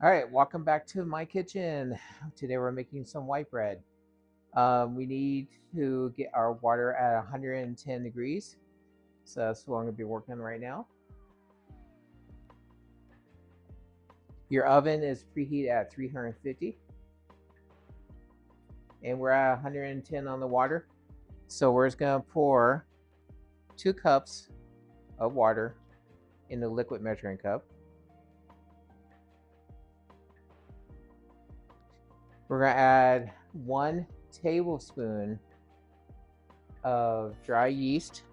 All right, welcome back to my kitchen. Today we're making some white bread. We need to get our water at 110 degrees. So that's what I'm going to be working on right now. Your oven is preheat at 350. And we're at 110 on the water. So we're just going to pour 2 cups of water in the liquid measuring cup. We're going to add 1 tablespoon of dry yeast.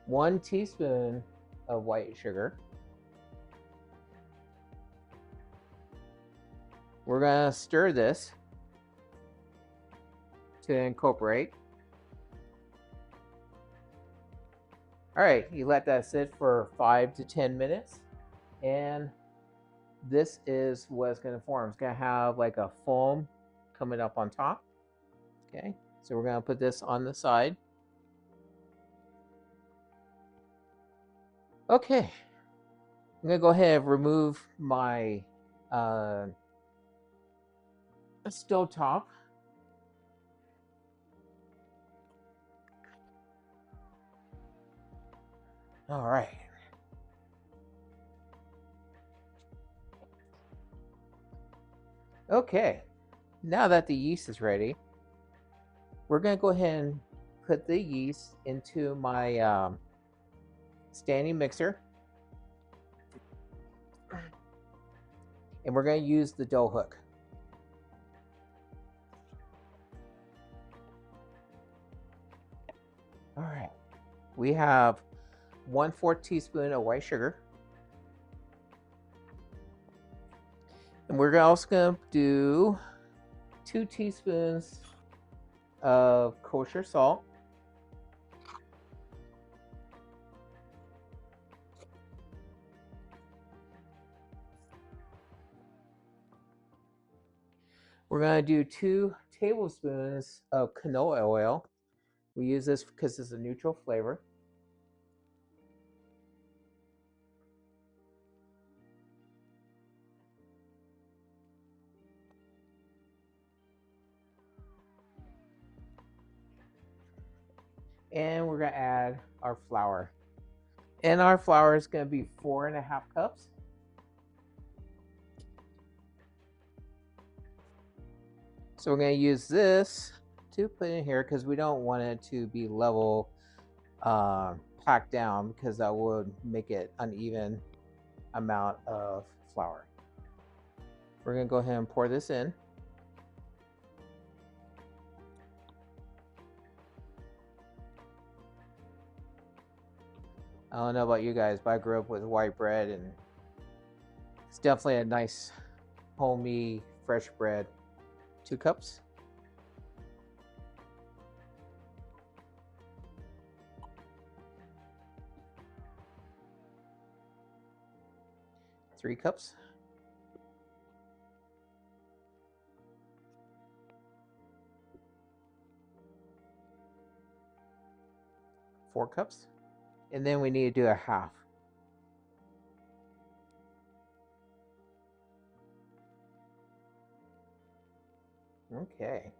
One teaspoon of white sugar. We're going to stir this to incorporate. All right, you let that sit for 5 to 10 minutes, and this is what it's going to form. It's going to have like a foam coming up on top. Okay, so we're going to put this on the side. Okay, I'm going to go ahead and remove my stove top. All right. Okay, now that the yeast is ready, we're going to go ahead and put the yeast into my standing mixer. And we're going to use the dough hook. All right, we have 1/4 teaspoon of white sugar. And we're also going to do 2 teaspoons of kosher salt. We're going to do 2 tablespoons of canola oil. We use this because it's a neutral flavor. And we're going to add our flour. And our flour is going to be 4.5 cups. So we're going to use this to put in here because we don't want it to be level packed down, because that would make it uneven amount of flour. We're going to go ahead and pour this in. I don't know about you guys, but I grew up with white bread, and it's definitely a nice homey fresh bread. 2 cups. Three cups. 4 cups. And then we need to do a half. Okay.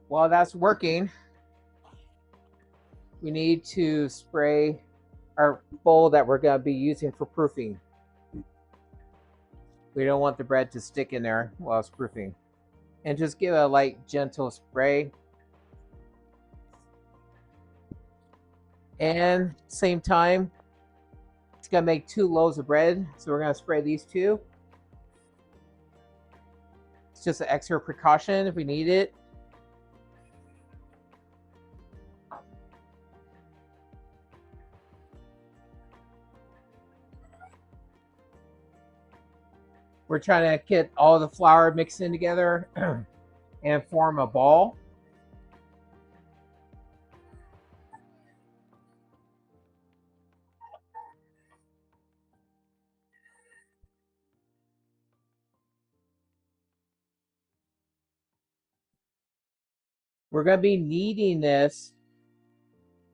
While that's working, we need to spray our bowl that we're going to be using for proofing. We don't want the bread to stick in there while it's proofing. And just give a light, gentle spray. And same time, it's going to make 2 loaves of bread. So we're going to spray these 2. It's just an extra precaution if we need it. We're trying to get all the flour mixed in together and form a ball. We're going to be kneading this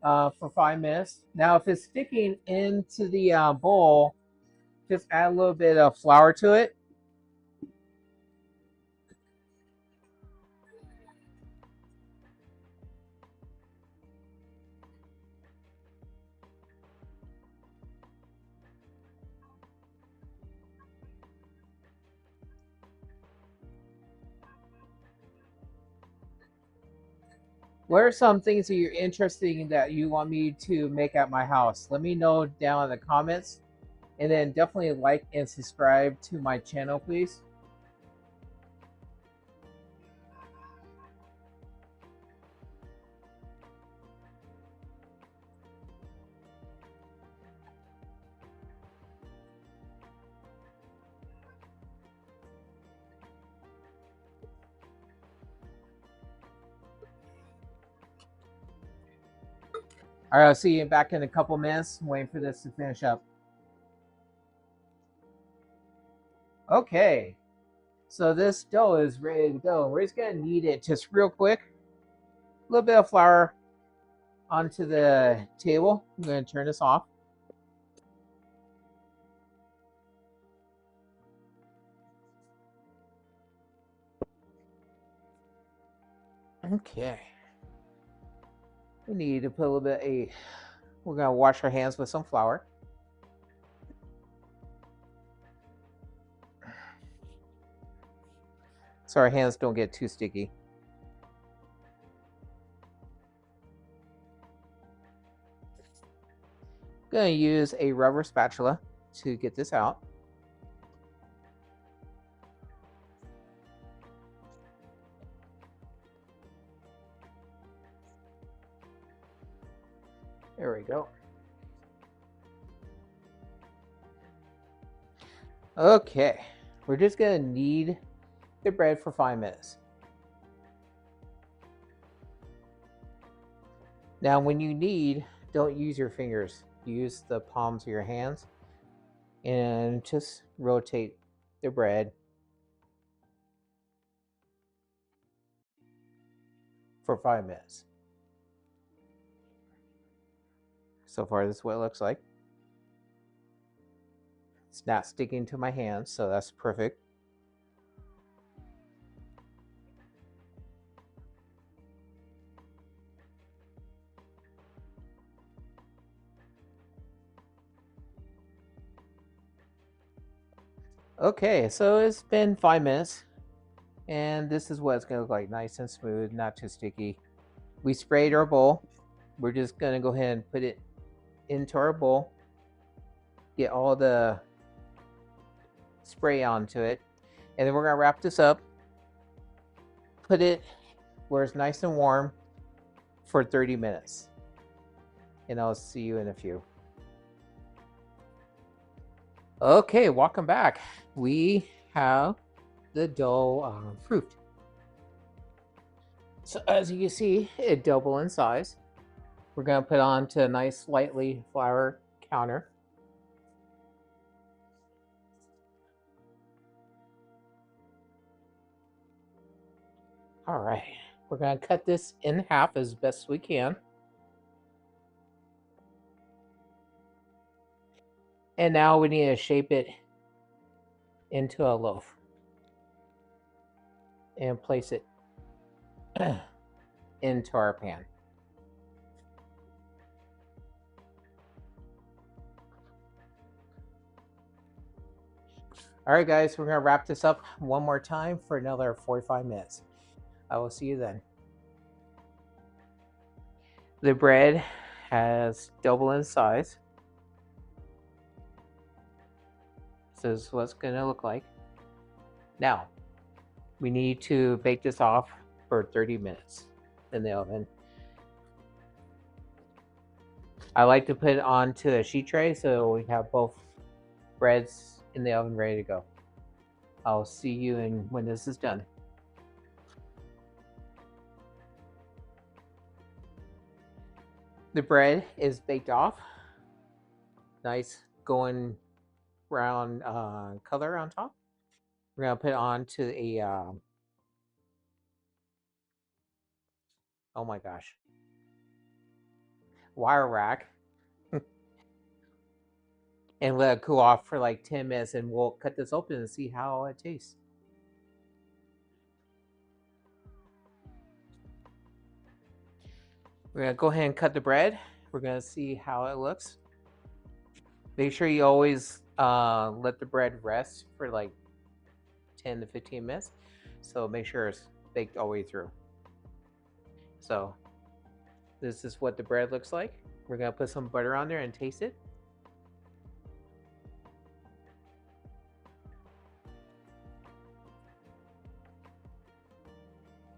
for 5 minutes. Now, if it's sticking into the bowl, just add a little bit of flour to it. What are some things that you're interested in that you want me to make at my house? Let me know down in the comments. And then definitely like and subscribe to my channel, please. All right, I'll see you back in a couple minutes. I'm waiting for this to finish up. Okay, so this dough is ready to go. We're just gonna knead it just real quick. A little bit of flour onto the table. I'm gonna turn this off. Okay. We need to put a little bit of we're gonna wash our hands with some flour. So our hands don't get too sticky. Gonna use a rubber spatula to get this out. There we go. Okay, we're just gonna knead the bread for 5 minutes. Now, when you knead, don't use your fingers. Use the palms of your hands and just rotate the bread for 5 minutes. So far, this is what it looks like. It's not sticking to my hands, so that's perfect. Okay, so it's been 5 minutes, and this is what it's gonna look like. Nice and smooth, not too sticky. We sprayed our bowl. We're just gonna go ahead and put it into our bowl. Get all the spray onto it, and then we're gonna wrap this up. Put it where it's nice and warm for 30 minutes. And I'll see you in a few. Okay, welcome back. We have the dough proofed. So as you can see, it doubled in size. We're gonna put on to a nice lightly flour counter. All right, we're gonna cut this in half as best we can. And now we need to shape it into a loaf and place it into our pan. All right, guys, we're going to wrap this up one more time for another 45 minutes. I will see you then. The bread has double in size. This is what it's going to look like. Now, we need to bake this off for 30 minutes in the oven. I like to put it onto a sheet tray so we have both breads in the oven ready to go. I'll see you when this is done. The bread is baked off. Nice golden brown color on top. We're gonna put it onto a Oh my gosh. Wire rack. And let it cool off for like 10 minutes, and we'll cut this open and see how it tastes. We're gonna go ahead and cut the bread. We're gonna see how it looks. Make sure you always let the bread rest for like 10 to 15 minutes. So make sure it's baked all the way through. So this is what the bread looks like. We're gonna put some butter on there and taste it.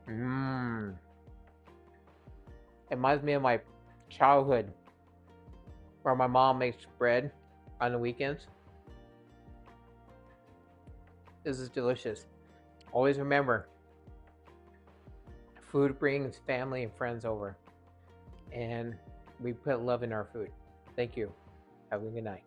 Mmm. It reminds me of my childhood where my mom makes bread on the weekends. This is delicious. Always remember, food brings family and friends over, and we put love in our food. Thank you. Have a good night.